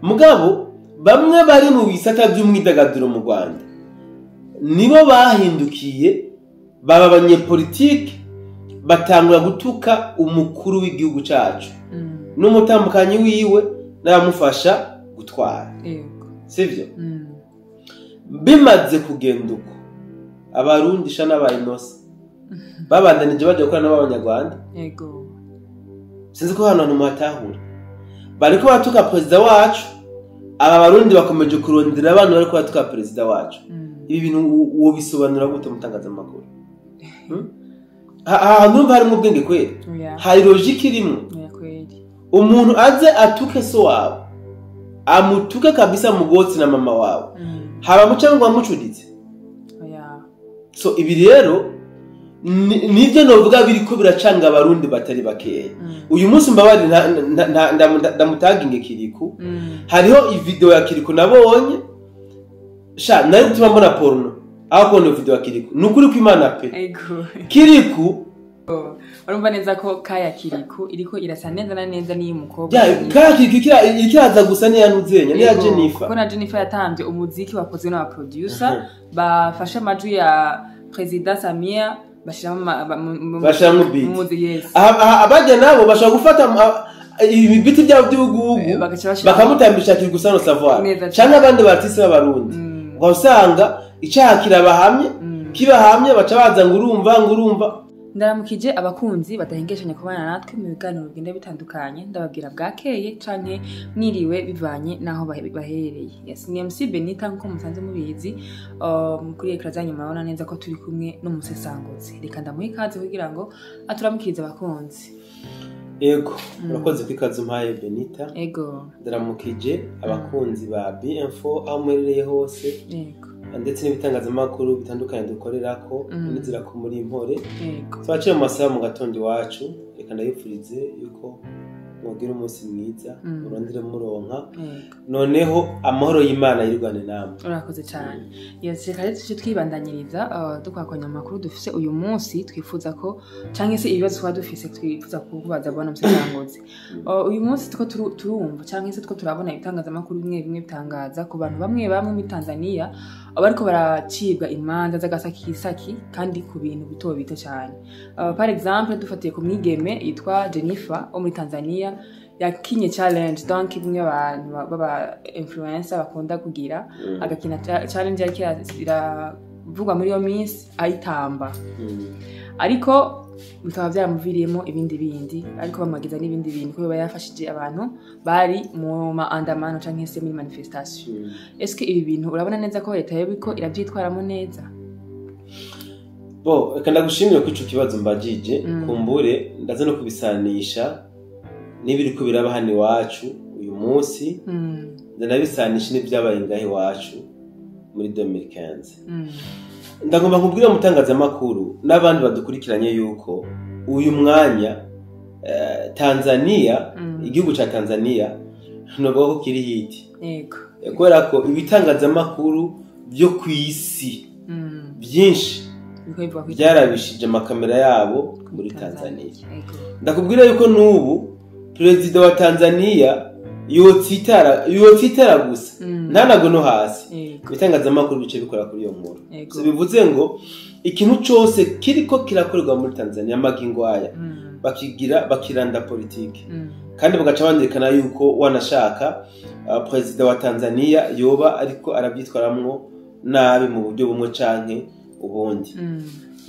mugabo bamwe bari mu bisata by'umwidagaduro mu Rwanda nibo bahindukiye baba abanyepolitike batangura gutuka umukuru w'igihugu cyacu n'umutambukanyi wiwe n'abamufasha gutwara sivyo bimaze kugenda uko abarundi sha n'abayinose babandanije baje gukora n'abanyarwanda yego sinzi ko hano muhatahura bariko batuka president wacu aba barundi bakomeje kurondera abantu bariko batuka president wacu ibi bintu uwo bisobanura gute mutangaza makuru numva hari mu bwenge kweli hari logique irimo umuntu aze atuke so wawe amutuke kabisa mugotsi na mama wawe haba mucangwa amucuditse so ibi rero nivyo novuga biriko biracanga abarundi batari bakeya uyu munsi mbabari ndamutaginge Kiriku hariho ivideo ya Kiriku nabonye sha nari gutuma mbona porno aho kono video ya Kiriku nukuri kw'Imana pe Kiriku urumva neza ko kaya Kiriku iriko irasa neza na neza niyo mukobwa kaya Kiriku ikiraza gusa ni yanuzenya ni ya Jennifer kuko na Jennifer yatanze umuziki wakozwe n'aba producer bafasha amajwi ya President Samia bashiramo beat abaje nabo bashaka gufata ibiti byabo by'ugugu bakamutambisha Kiriku sano savoir cyangwa abandi batisi b'abarundi usanga icyaha kirabahamye kibahamye baca baza ngurumva ndaramukije abakunzi badahengeshanya kubana natwe mu biganiro bigenda bitandukanye ndababwira bwakeye canke mwiriwe bivanye naho baherereye. Yes, ni MC Benita nko musanze mubizi kuri ekra zanyu murabona neza ko turi kumwe n'umusesanguzi. Reka ndamuha ikaze kugira ngo aturamukirize abakunzi. Ego, urakoze kwikaze umpaye Benita. Ego. Ndaramukije abakunzi ba B-Info aho mwerereye hose. Ego. Ndetse n'ibitangazamakuru bitandukanye dukorera ko nizira ko muri impore twaciye mu masaha mu gatondo wacu reka ndayipfurize yuko mugira umunsi mwiza urondire muronka noneho amahoro y'Imana yirwane namwe. Urakoze cyane. Yes, reka rero twibandanyiriza dukwakonya amakuru dufise uyu munsi twifuza ko canke se ibibazo twa dufise twifuza kubaza bwana musesangozi. Uyu munsi tuko turumva canke se tuko turabona ibitangazamakuru bimwe bitangaza ku bantu bamwe mu Tanzania abariko baracibwa imanza z'agasakisaki kandi ku bintu bito cyane. Par exemple dufatiye ku mwigeme yitwa Jennifer wo muri Tanzania yakinye challenge donc bimwe abantu baba influencer bakunda kugira agakina challenge yake iravugwa muri yo Miss ayitamba ariko bikaba byamuviriyemo ibindi ariko bamagiza n'ibindi bintu ko yafashije abantu bari mu maandamano canke se muri manifestation. Est-ce que ibi bintu urabona neza ko leta yobiko iravyitwaramo neza? Bo kandi gushimira kwico kibazo mbajije kumbure ndaza no kubisanisha nibiri ko biraba hani wacu uyu munsi ndanabisanisha n'ibyabaye ngahe wacu muri 2015. Ndagomba kubwira mutangazamakuru n'abandi badukurikiranye yuko uyu mwanya Tanzania igihugu ca Tanzania novuga ko kiri hiti yego kubera ko ibitangazamakuru byo kwisi byinshi byarabishije amakamera yabo muri Tanzania. Ndakubwira yuko nubu President wa Tanzania yotitara gusa ntanago no hasi bitangazamakuru bice bikora kuri iyo nkuru. So bivuze ngo ikintu cyose kiriko kirakorwa muri Tanzania magingo aya bakiranda politiki kandi bagaca bandikana yuko wanashaka President wa Tanzania yoba ariko arabyitwaramwo nabi mu buryo bumwe canke ubundi.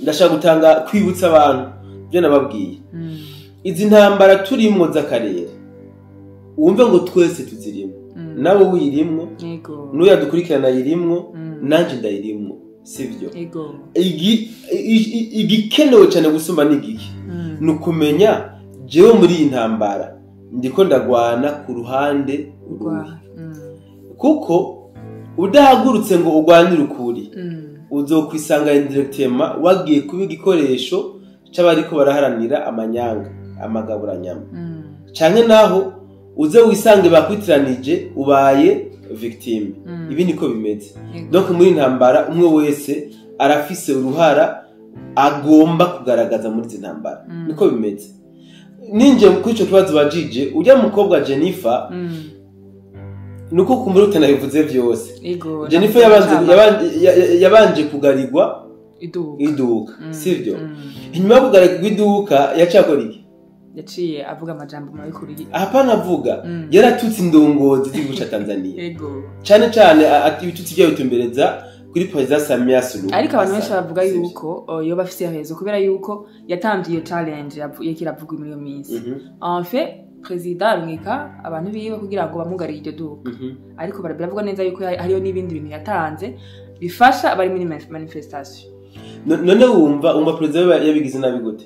Ndashaka gutanga kwibutsa abantu byo nababwiye izi ntambara turimo z'akarere wumve ngo twese tuzirimo nabo wirimwo n'uya dukurikirana yirimwo nanje ndayirimwo sivyo igikenewe cyane gusumba n'igiki nukumenya jewe muri iyi ntambara ndiko ndagwana ku ruhande kuko udahagurutse ngo ugwanire ukuri uzokwisanga indirectement wagiye kuba igikoresho c'abariko baraharanira amanyanga amagaburanyama canke naho uze wisange bakwitiranije ubaye victime. Ibi niko bimeze. Donc muri ntambara umwe wese arafise uruhara agomba kugaragaza muri ntambara. Niko bimeze. Ninje kuri ico kibazo bajije ujya mukobwa Jennifer nuko kumbura utanabivuze byose. Ego. Jennifer yabanje kugarirwa iduka. Sivyo? Inyuma yo kugarirwa iduka yacakora iki? Yaciye avuga amajambo mabi kuri. Hapana avuga. Yaratutse indongozi z'igihugu ca Tanzania. Ego. Cyane cyane ati ibitutsi byo bitumbereza kuri President Samia Suluhu. Ariko abantu benshi bavuga yuko yo bafise yahezo kubera yuko yatamvye iyo challenge yakiravuga muri iyo minsi. En fait President arungika abantu biwe kugira ngo bamugarire iryo duka. Ariko baravuga neza yuko hariyo n'ibindi bintu yatanze bifasha abari muri manifestation. None wumva President yabigize nabi gute?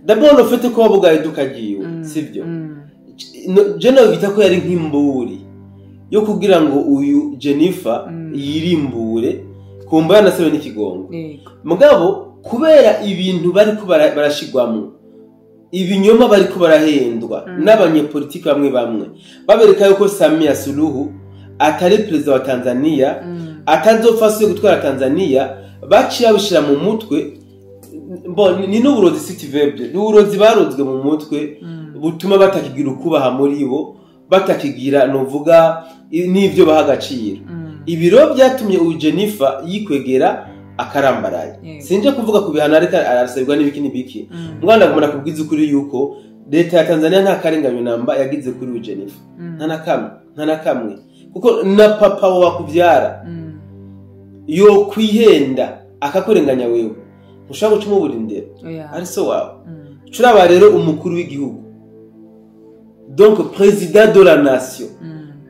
D'abord le fait ko babugaye iduka giwe, sivyo? Je no bita ko yari nk'imburi yo kugira ngo uyu Jennifer yirimbure kumba yanasebe n'ikigongo. Mugabo kubera ibintu bari ko barashigwamo ibinyoma bari ko barahendwa n'abanyepolitiki bamwe babereka yuko Samia Suluhu atari president wa Tanzania atazofaswe gutwara Tanzania baciye bishira mu mutwe ni n'uburozi city verbe n'uburozi barozwe mu mutwe butuma batakigira ukubaha muri bo batakigira novuga n'ivyo bahagacira ibiro byatumye uyu Jennifer yikwegera akarambaraye sinje kuvuga ku bihano ariko arasabirwa n'ibiki mwana ngomara kubwiza ukuri yuko leta ya Tanzania nta karenganyo namba yagize kuri uyu Jennifer nta na kamwe kuko na papa wakubyara yo kwihenda akakurenganya wewe ushaka gucuma uburindero ari so wawe curaba rero umukuru w'igihugu donc président de la nation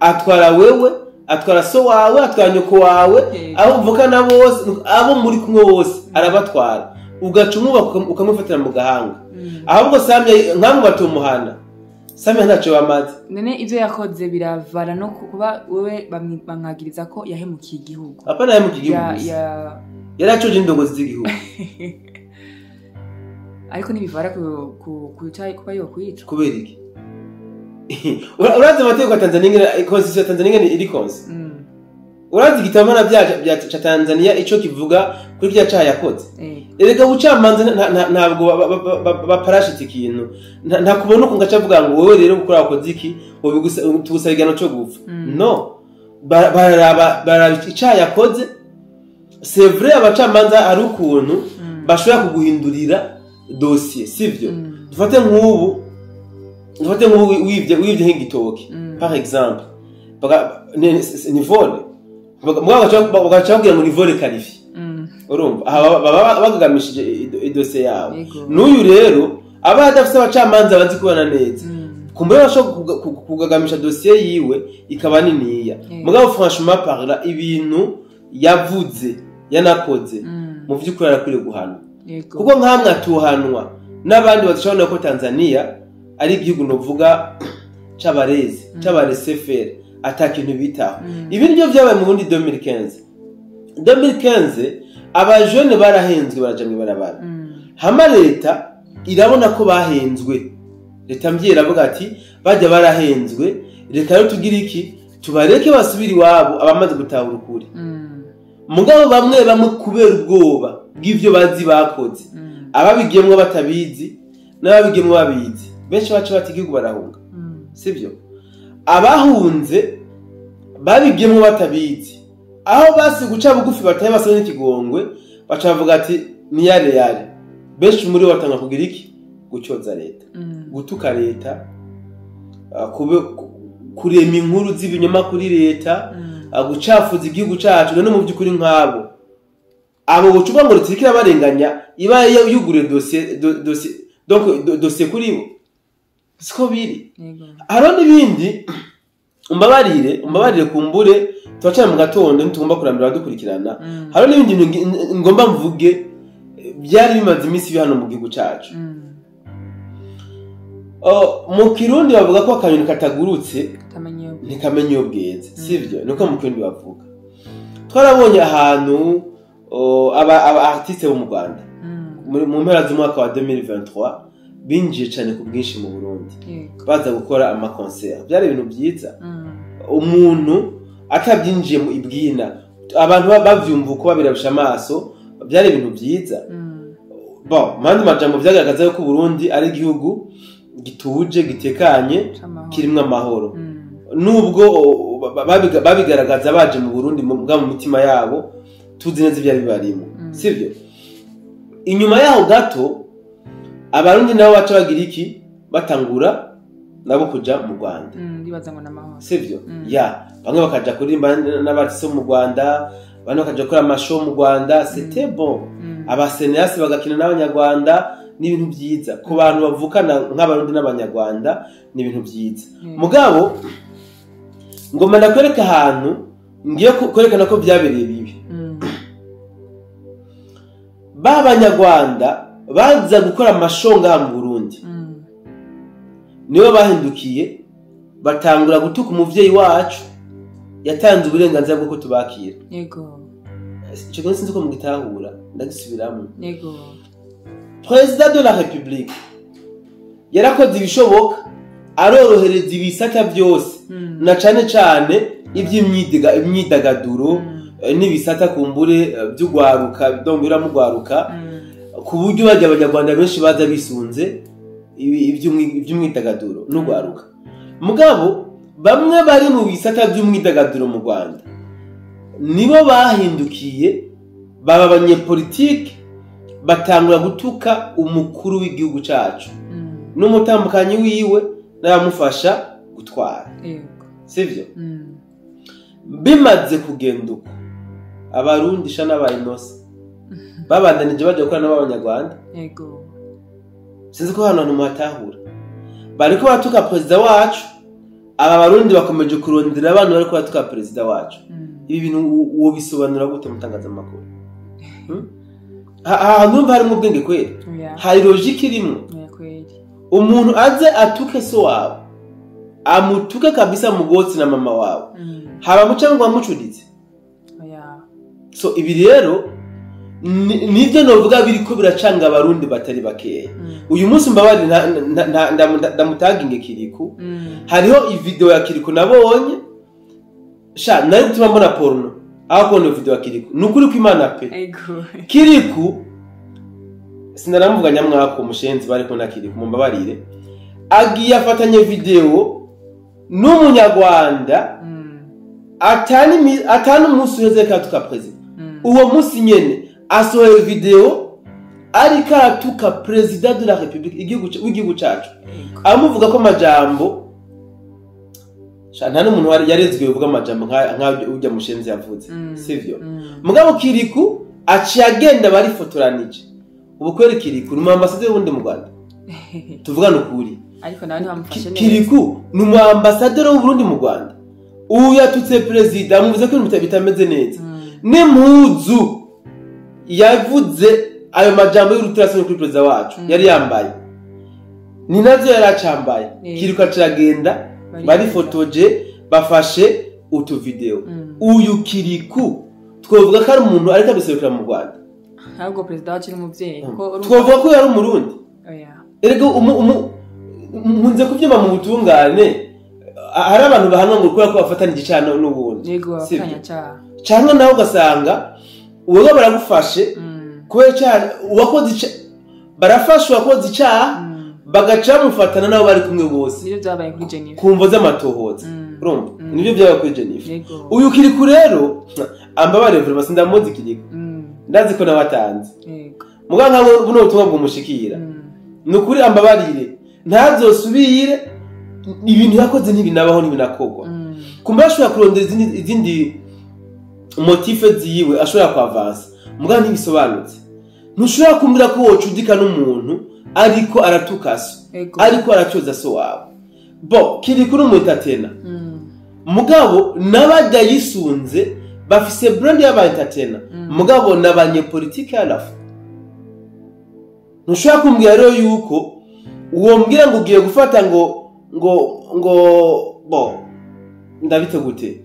atwara wewe atwara so wawe atwara nyoko wawe abo mvukana bose abo muri kumwe bose arabatwara ugacumuba ukamufatira mu gahanga ahubwo Samia nkamwe batumuhana Samia ntaco bamaze none ivyo yakoze biravana no kuba wewe bamwagiriza ko yahemukiye igihugu apana yahemukiye igihugu yaracoje indongozi z'igihugu ariko nibivara kucaye kuba yo kwica kubera iki urazi amategeko ya Tanzania constitution ya Tanzania iri konse urazi igitamana bya Tanzania ico kivuga kuri bya cyaha yakoze erega bucamanze ntabwo baparashite ikintu nta kubona uko ngacavuga ngo wowe rero gukora akoze iki tugusabigano cyo gupfa no baraba icyaha yakoze c'est vrai abacamanza ari ukuntu bashobora kuguhindurira dossier sivyo dufate nk'ubu wivye nk'igitoki par exemple ni vole bagacagira ngo ni vole qualifié urumva baba bagagamishije dossier yabo n'uyu rero aba adafite abacamanza bazi kubana neza kumbe bashobora kugagamisha dossier yiwe ikaba niniya mugabo franchement parla ibintu yavuze yanakoze mu vy'ukuri arakwiye guhanwa kuko nkamwe atuhanwa n'abandi bazishobora ko Tanzania ari igihugu novuga c'abarezi c'abaresefere atakintu bitaho ibi nibyo byabaye mu bundi 2015 abajene barahenzwe barajamwe barabara hama leta irabona ko bahenzwe leta mbyera avuga ati bajya barahenzwe reka rero tugira iki tubareke basubira iwabo abamaze gutahura ukuri mugabo bamwe kubera ubwoba bw'ivyo bazi bakoze ababigiyemwe batabizi n'ababigiyemwe babizi benshi bacu batigihugu barahunga sivyo abahunze babigiyemwe batabizi aho basi guca bugufi bataye basone n'ikigongwe bacavuga ati ni yare benshi muri batanga kugira iki gucyoza leta gutuka leta kurema inkuru z'ibinyoma kuri leta gucafuza igihugu cacu none mu by'ukuri nk'abo abo bucuba ngo rutikira barenganya iba yugure dossier kuri bo siko biri haro n'ibindi umbabarire kumbure twacara mu gatondo ntugomba kurambira dukurikirana haro n'ibindi ngomba mvuge byari bimaze iminsi bihano mu gihugu cacu mu Kirundi bavuga ko akanyoni katagurutse ntikamenye ubweze sivyo nuko mu Kirundi bavuga twarabonye ahantu aba artiste bo mu Rwanda mu mpera z'umwaka wa 2023 binjiye cyane ku bwinshi mu Burundi baza gukora ama concert byari ibintu byiza umuntu akabyinjiye mu ibwina abantu bavyumva uko babirabisha amaso byari ibintu byiza mandi majambo byagaragaza ko Burundi ari igihugu gituje gitekanye kirimwe amahoro nubwo babigaragaza baje mu Burundi mu mitima yabo tuzi neza ibyo bibarimo sivyo inyuma yaho gato abarundi nabo baca bagira iki batangura nabo kuja mu Rwanda ndibaza ngo namahoro sivyo ya bamwe bakaja kurimba n'abatse mu Rwanda bane bakaja gukora amashow mu Rwanda c'était bon abasenesi bagakina n'abanyarwanda ni ibintu byiza ku bantu bavukana nk'abarundi n'abanyarwanda ni ibintu byiza mugabo ngoma nakwereka ahantu ngiye kwerekana ko byabereye bibi b'abanyarwanda baza gukora amashow ngaha mu Burundi nibo bahindukiye batangura gutuka umuvyeyi wacu yatanze uburenganzira bwo ko tubakira yego cyo sinzi ko mugitahura ndagisubiramo yego President de la République yarakoze ibishoboka arorohereza ibisata byose na cane cane imyidagaduro n'ibisata kumbure by'ugwaruka dombira mu gwaruka ku buryo bajya abanyarwanda benshi baza bisunze iby'umwidagaduro n'ugwaruka mugabo bamwe bari mu bisata by'umwidagaduro mu Rwanda nibo bahindukiye baba abanyepolitike batangura gutuka umukuru w'igihugu cyacu n'umutambukanyi wiwe n'abamufasha gutwara sivyo bimaze kugenda uko abarundi sha n'abayinose babandanije baje gukora n'abanyarwanda yego sinzi ko hano muhatahura bariko batuka president wacu aba barundi bakomeje kurondera abantu bariko batuka president wacu ibi bintu uwo bisobanura gute mutangaza makuru numva hari mu bwenge kweli hari logique irimo umuntu aze atuke so wawe amutuke kabisa mugotsi na mama wawe haba mucangwa mucuditse so ibi rero nibyo novuga biriko biracanga abarundi batari bakeya uyu munsi mbabari ndamutaginge Kiriku hariho ivideo ya Kiriku nabonye sha nari gutuma mbona porno aho kone video ya Kiriku nukuri ko Imana pe Kiriku sinaramuvuga nyamwako mushenzi bari ko na Kiriku mumbabarire agiye afatanye video n'umunyarwanda atani umunsi uheze katuka president uwo munsi nyene asohoye video ariko atuka president de la République igihugu cyacu amuvuga ko amajambo nta n'umuntu yarezwe uvuga amajambo nk'abyo ujya mushenzi yavuze sivyo mugabo Kiriku aciye agenda barifotoranije ubu kweri Kiriku ni ambassadeur w'undi mu Rwanda tuvugana ukuri ariko nawe ntamufashe neza Kiriku ni ambassadeur w'Uburundi mu Rwanda uyu yatutse president amuvuze ko bitameze neza n'impuzu yavuze ayo majambo y'urutirasoni kuri president wacu yari yambaye ni navyo yaracambaye Kiriku acagenda bari fotoje bafashe utu video uyu Kiriku twovuga ko ari umuntu ariko abiserukira mu Rwanda ahubwo president wacu ni umuvyeyi twovuga ko yari umurundi erega munze kuvyuma mu butungane hari abantu bahanwa ngo ko bafatana igicano n'ubundi yego afanya cha cyangwa nawe ugasanga uwo baragufashe kubera cyane uwakoze barafasha uwakoze icyaha bagaca mufatana nabo bari kumwe bose nibyo byabaye kuri Jennifer kumva z'amatohoza urumva nibyo byabaye kuri Jennifer uyu Kiriku rero ambabare vuba sindamuzi Kiriku ndazi ko nabatanze yego muganga buno ubutumwa bwumushikira nukuri ambabarire ntazosubire ibintu yakoze ntibinabaho ntibinakogwa kumba ashobora kurondera izindi motive ziwe ashobora kwavansa muganga ntibisobanutse ntushobora kumbwira ko wocudika n'umuntu ariko aratukasa ariko aracyoza so wawe bo Kiriku n'umuentertainer mugabo nabajya yisunze bafise brand y'aba entertainer mugabo n'abanyepolitike alafu ntushobora kumbwira rero yuko uwo mbwira ngo ugiye gufata ngo bo ndabite gute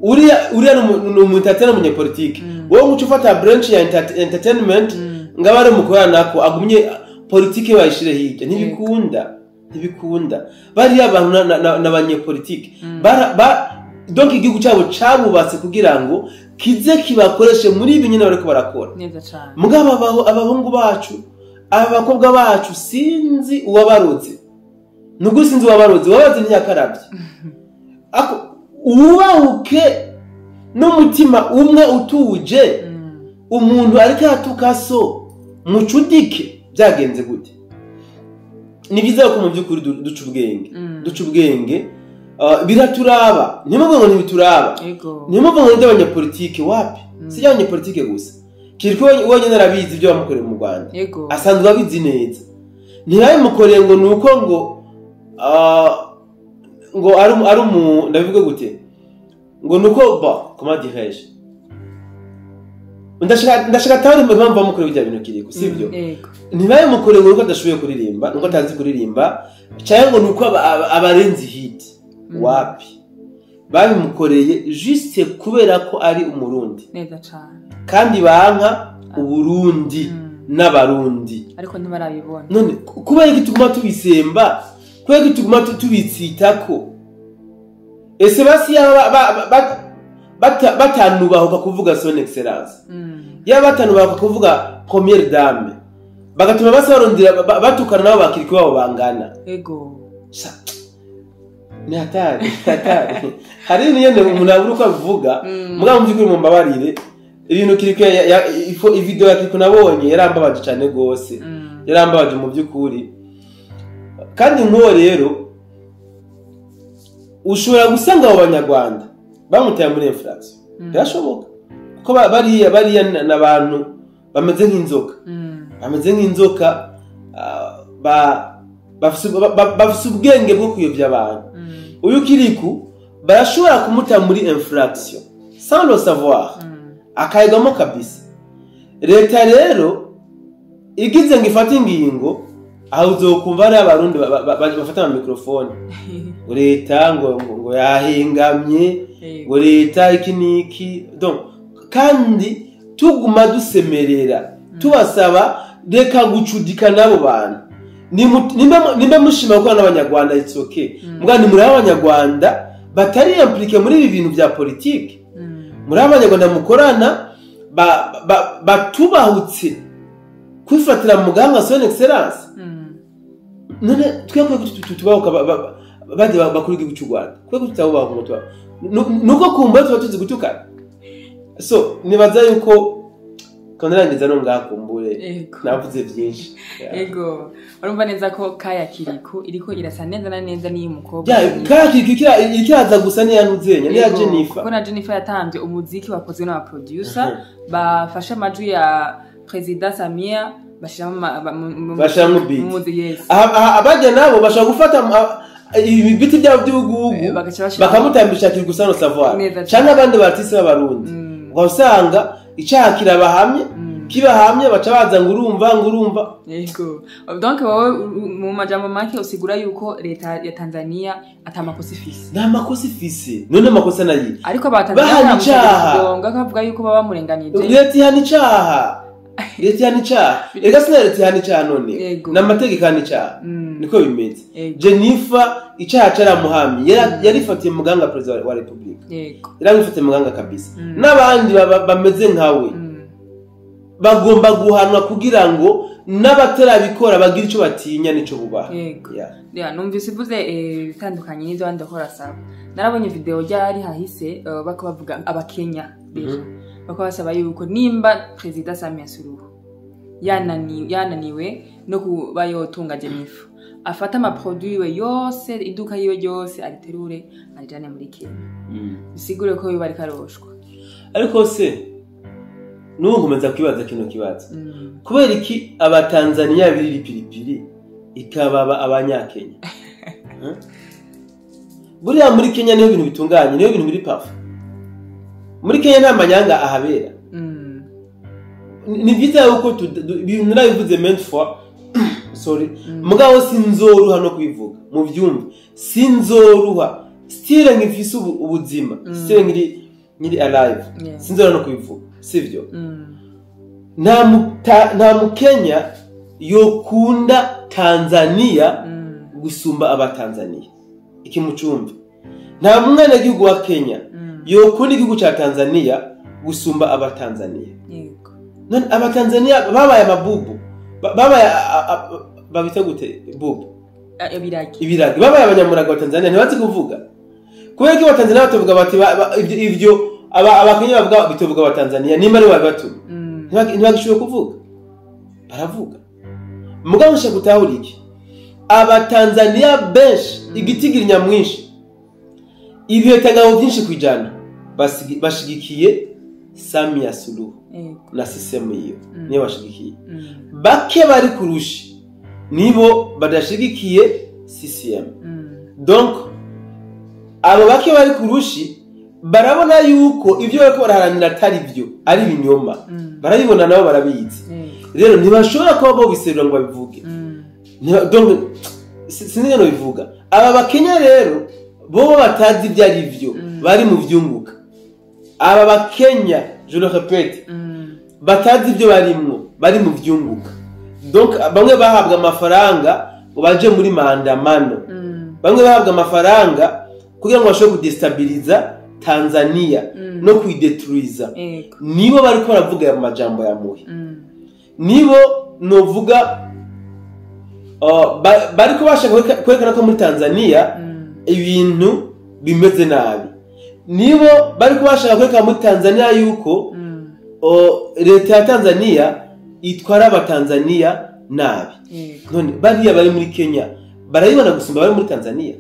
uriya n'umuentertainer n'umunyepolitike wowe nguca ufata branch ya entertainment ngaba ari mukorana nako agumye politike bayishire hirya ntibikunda bari abantu n'abanyepolitike donc igihugu cyabo cabubatse kugira ngo kize kibakoreshe muri ibi nyine bariko barakora neza cyane mugabo abahungu bacu abakobwa bacu sinzi uwabaroze nuko sinzi uwabaroze wabaze ntiyakarabye ako uwubahuke n'umutima umwe utuje umuntu ariko atuka so mucudike byagenze gute ni byiza ko mu by'ukuri duca ubwenge biraturaba ntimuvuga ngo ntibituraba ntimuvuga ngo n'abanyapolitike wapi si abanyapolitike gusa kiriko wenyine arabizi ibyo bamukoreye mu Rwanda asanzwe abizi neza ntibabimukoreye ngo nuko ngo ari ndabivuga gute ngo nuko comment dirais-je ndashaka tawari impamvu bamukoreye ibyo bintu kiriko sivyo ntibabimukoreye ngo nuko adashoboye kuririmba nuko atazi kuririmba cyangwa ngo nuko abarenzi hit wapi babimukoreye juste kubera ko ari umurundi neza cyane kandi banka uburundi n'abarundi ariko ntibarabibona none kubera ko tuguma tubisemba kubera ko tuguma tubitsitako ese basi batanubaho kuvuga son excellence batanubaho kuvuga première dame bagatuma basorondera batukana nabo bakiriko babo bangana ni hatari hari n'iyende umuntu abura uko abivuga mugabo mbyukuri mu mbabarire ibintu kiriko video yakiriko nabonye yarambabaje cyane gose yarambabaje mu byukuri kandi nko rero ushobora gusanga abo banyarwanda bamutaye muri infraction birashoboka kuko bariya n'abantu bameze nk'inzoka bafise ubwenge bwo kuyobya abantu uyu kiriku barashobora kumuta muri infraction sans le savoir akayegamo kabisa leta rero igize ngo ifate ingingo aho uzokumva ari abarundi bafata ama microphone ngo leta ngo yahengamye ngo leta iki niki donc kandi tuguma dusemerera tubasaba reka gucudika nabo bantu nimba mushima ko n'abanyarwanda it's okay mugani muri abanyarwanda batari impliqué muri ibi bintu bya politique muri abanyarwanda mukorana batubahutse kwifatira muganga son excellence none twekwe tubaho bade bakuri igihugu cy'u Rwanda kweko tutabaho ngo tuba nuko kumba tuba tuzi gutukana so nibaza yuko kandarangiza no ngakumbure navuze byinshi ego urumva neza ko Kaya Kiriku iriko irasa neza na neza ni umukobwa Kaya Kiriku ikiraza gusa ni yanuzenya ni ya Jennifer kuko na Jennifer yatanze umuziki wakozwe n'aba producer bafasha amajwi ya President Samia bashiramo beat abajya nabo bashaka gufata ibiti byabo by'ubugugu bakamutambisha Kiriku sans savoir cyangwa abandi bartiste b'abarundi usanga icyaha kirabahamye kibahamye baca baza ngurumva yego donc wowe mu majambo make usigura yuko leta ya Tanzania atamakosa ifise nta makosa ifise none makosa nayi ariko batanzania gonga kavuga yuko baba murenganije leta yani cyaha ega sina leta yani cyaha none n'amategeko yani cyaha niko bimeze Jennifer icyaha cyaramuhamye yarifatiye muganga president wa republika yarifatiye muganga kabisa n'abandi bameze nkawe bagomba guhanwa kugira ngo n'abatarabikora bagira icyo batinya nico bubaha numvise uvuze bitandukanye n'ibyo bandi bakora saba narabonye video ryari hahise bakavuga abakenya bakabasaba yuko nimba President Samia Suluhu yananiwe no kuba yotunga Jennifer afata ama produit we yose iduka yiwe yose ariterure arijane muri Kenya bisigure ko biba ari karoshwa ariko se nungumeza kwibaza kino kibazo kubera iki abatanzania biriri pilipili ikababa abanyakenya buriya muri Kenya niho ibintu bitunganye niho ibintu biri pafu muri Kenya nta manyanga ahabera ni byiza yuko ibintu nabivuze ment for sorry mugabo sinzoruha no kubivuga mu byumva sinzoruha still ngifise ubuzima still ngiri alive sinzoruha no kubivuga sivyo nta mukenya yokunda Tanzania gusumba abatanzania iki mucumbi nta mwana gihugu wa Kenya yokunda igihugu cha Tanzania gusumba abatanzania yego none abatanzania babaye amabubu babaye babita gute bubu ibiragi babaye abanyamuraga wa Tanzania ntibazi kuvuga kubera ko Abatanzania batovuga bati ibyo abakenya bavuga bitovuga Abatanzania nimba ari babatuma ntibagishoboye kuvuga baravuga mugabo nshaka gutahura iki Abatanzania benshi igitigiri nyamwinshi ibiyetangabo byinshi kwijana bashigikiye Samia Suluhu na system iyo niyo bashigikiye bake bari kurushi nibo badashigikiye CCM donc abo bake bari kurushi barabona yuko ibyo bariko baraharanira atari byo ari binyoma barabibona nabo barabizi rero ntibashobora kuba bo biserura ngo babivuge donc sinigeno bivuga aba bakenya rero bo batazi ibyo ari byo bari mu vyunguka aba bakenya je le répète batazi ibyo barimwo bari mu vyunguka donc bamwe bahabwa amafaranga baje muri maandamano bamwe bahabwa amafaranga kugira ngo bashobore kudestabiliza Tanzania no kuidetruiza nibo bari ko baravuga ya majambo ya muhi nibo novuga bari ko bashaka kwekana ko muri Tanzania ibintu bimeze nabi nibo bari ko bashaka kwekana muri Tanzania yuko leta ya Tanzania itwara Abatanzania nabi none bariya bari muri Kenya barayibona gusumba bari muri Tanzania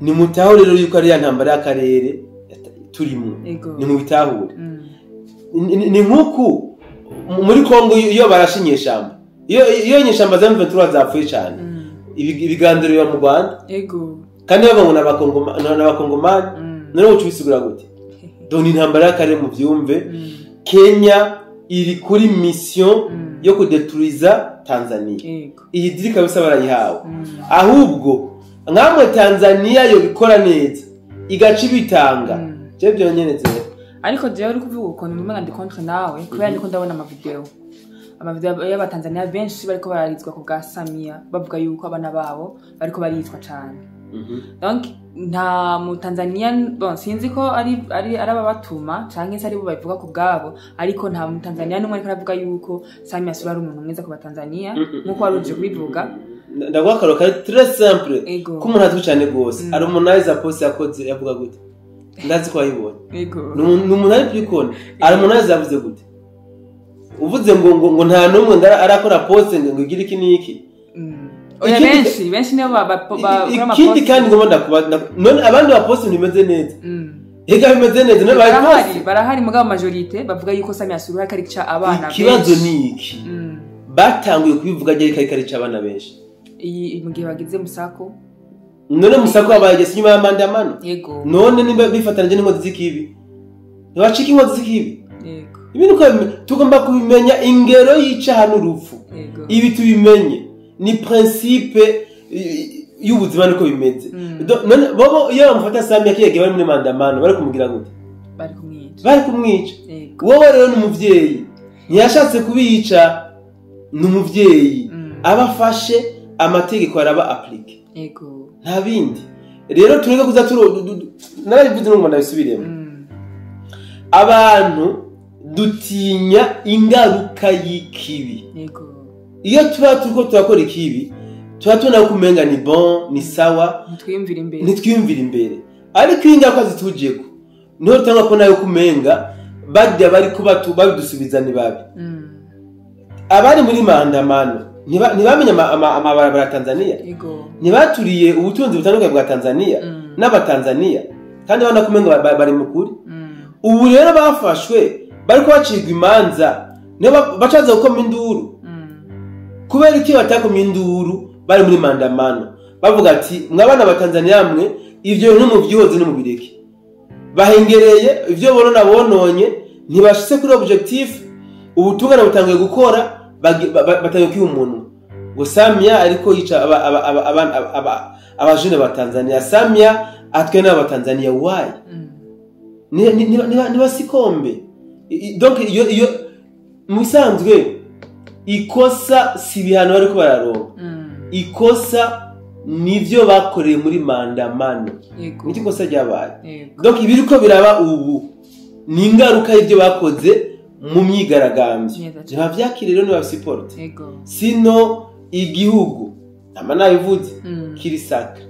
ni mutaho rero yuko ari ya ntambara y'akarere turimo ni mu bitahure ni nkuko muri Kongo iyo barashinye shamba iyo nyeshamba za M23 zapfuye cyane ibiganiro yo mu Rwanda kandi babona n'abakongomani none ucubisigura gute doni intambara y'akarere mu byumve Kenya iri kuri mission yo kudetruiza Tanzania iyi diri kabisa barayihawe ahubwo nkamwe Tanzania yo bikora neza igaca bitanga je byonyene zero ariko je uri kuvuga ukuntu mumwe ndi contre nawe kubera niko ndabona amavideo y'Abatanzania benshi bariko bararizwa ku bwa Samia bavuga yuko abana babo bariko baritwa cyane donc nta mu Tanzania bon sinzi ko ari ababatuma canke se ari bo bavuga ku bwabo ariko nta mu Tanzania numwe ariko aravuga yuko Samia Suluhu ari umuntu mwiza ku Batanzania nkuko waruje kubivuga ndagwakaro kari très simple ko umuntu azwi cyane gose ari Harmonize post yakoze yavuga gute ndazi ko ayibona n'umuntu ari bikona Harmonize yavuze gute uvuze ngo nta numwe arakora post ngo igire iki niki oya benshi niyo ikindi kandi ngo none abandi ba post bimeze neza ega bimeze neza none barahari mugabo majorité bavuga yuko Samia Suluhu ari cya abana benshi ikibazo niki batanguye kubivuga ari cya abana benshi iyi mugihe bagize musako none musako abayegese nyuma y'amandamano none nimba bifatanije n'inkozi z'ikibi ntibacika inkozi z'ikibi ibintu ko tugomba kubimenya ingero yica n'urupfu ibi tubimenye ni principe y'ubuzima niko bimeze none bobo iyo bamufata Samia kiyege bari muri mandamano bari kumugira gute bari kumwica wowe rero n'umuvyeyi ntiyashatse kubica n'umuvyeyi abafashe amategeko araba applique nta bindi rero tureke kuza narabivuze n'umuntu ndabisubiremo abantu dutinya ingaruka y'ikibi iyo turiko turakora ikibi tubona kumenga ni bon ni sawa nitwiyumvira imbere ariko ingaruka zitujeko niho tutanga ko nayo kumenga badya bari kuba babidusubiza ni babi abari muri maandamano ntibamenye amabarabara ya Tanzania ntibaturiye ubutunzi butandukanye bwa Tanzania n'Abatanzania kandi bana kumenga bari mukuri ubu rero bafashwe bariko bacigwa imanza niba bacaza gukoma induru kubera iki batakoma induru bari muri mandamano bavuga ati mwabana Batanzania mwe ivyo bintu mu byihoze no mu bireke bahengereye ivyo borona bononye ntibashitse kuri objectif ubutungane butangiye gukora batangiye kwiha umuntu ngo Samia ariko yica abajene ba Tanzania Samia atwe n'Abatanzania why ni basikombe donc iyo musanzwe ikosa si bihano bariko bararonka ikosa nivyo bakoreye muri mandamano niki kosa ryabaye donc ibiriko biraba ubu ni ingaruka y'ibyo bakoze mu myigaragambyo ntibavyakire rero n'abasupport sino igihugu ama nabivuze kiri sacre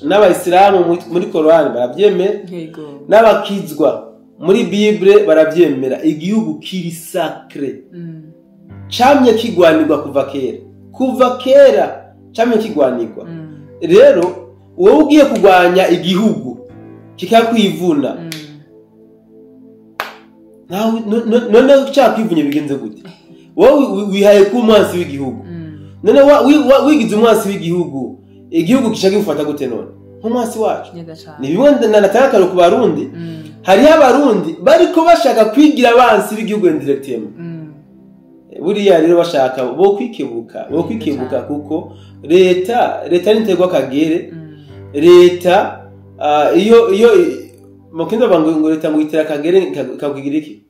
n'abayisilamu muri korani barabyemera n'abakizwa muri bible barabyemera igihugu kiri sacre camye kigwanirwa kuva kera camye kigwanirwa rero wowe ugiye kugwanya igihugu kikakwivuna none ushaka kwivunye bigenze gute wowe wihaye ku umwansi w'igihugu none wigize umwansi w'igihugu igihugu gishaka gufata gute none nk'umwansi wacu ni bimwe nataka ku barundi hariho abarundi bariko bashaka kwigira abansi b'igihugu indirectement buriya rero bashaka bo kwikebuka kuko leta n'integwa kagere leta iyo mukinda bango leta ngo itera kagere kakugira iki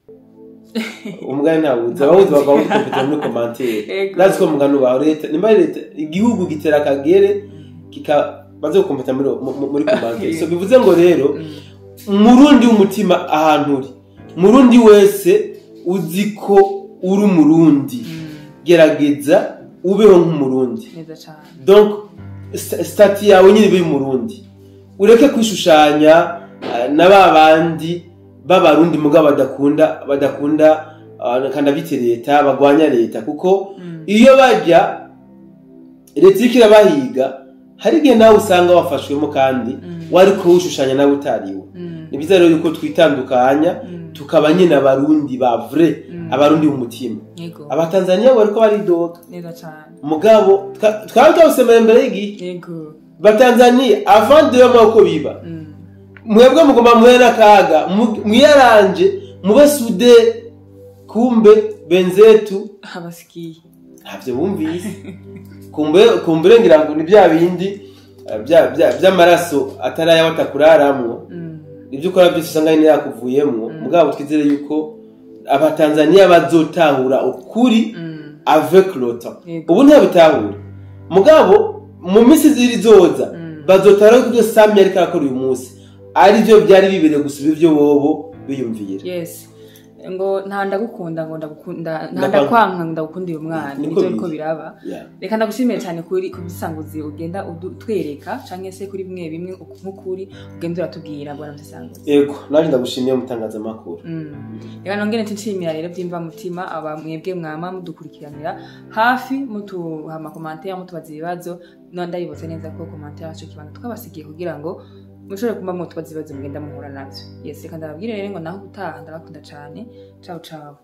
umugani ntabuze abahuzi bakaba kompetente muri commentaire nazi ko mugano ba leta nimba leta igihugu gitera kagere kikabaze kompetente muri commentaire so bivuze ngo rero murundi umutima ahantu uri murundi wese uziko uri umurundi gerageza ubeho nk'umurundi donc stati yawe nyine be murundi ureke kwishushanya na babandi b'abarundi mugabo badakunda kandi bite leta bagwanya leta kuko iyo bajya leta ikira bahiga hari gihe nawe usanga wafashwemo kandi wari kuwushushanya nawe utariwe ni byiza rero yuko twitandukanya tukaba nyine abarundi ba vrai abarundi umutima abatanzania bariko baridoga neza cyane mugabo twabyasemera imbere y'igi batanzania avant de mako biba mwebwe mugomba muhera kaga mwiyaranje mube sude kumbe benzetu abasikiye ntavyo bumvise kumbe ngira ngo ni bya bindi by'amaraso ataraya batakuraramwo ibyo ukora byose usanga ni yakuvuyemwo mugabo twizere yuko abatanzania bazotahura ukuri avec le temps ubu ntabitahura mugabo mu minsi zirizoza bazotahura ko Sammy ariko akora uyu munsi ari byo byari bibere gusuba ibyo bobo biyumvira yes ngo ndagukunda ngo ndagukunda ndakwanka ndagukunda uyu mwana nibyo biko biraba reka ndagushimire cyane kuri kubisanguzi ugenda utwereka canke se kuri bimwe nk'ukuri ugenda uratubwira bwana Msesanguzi yego naje ndagushimiye mutangaza makuru reka nongere nshimira rero byimva mutima aba mwebwe mwama mudukurikiranira hafi mutuha ama commentaire mutubaza ibibazo ndayibotse neza ko commentaire yacu kibanda twabasigiye kugira ngo mushobore kumba mutubaza ibibazo mugenda muhura navyo yes reka ndababwire rero ngo naho utaha ndabakunda cyane ciao ciao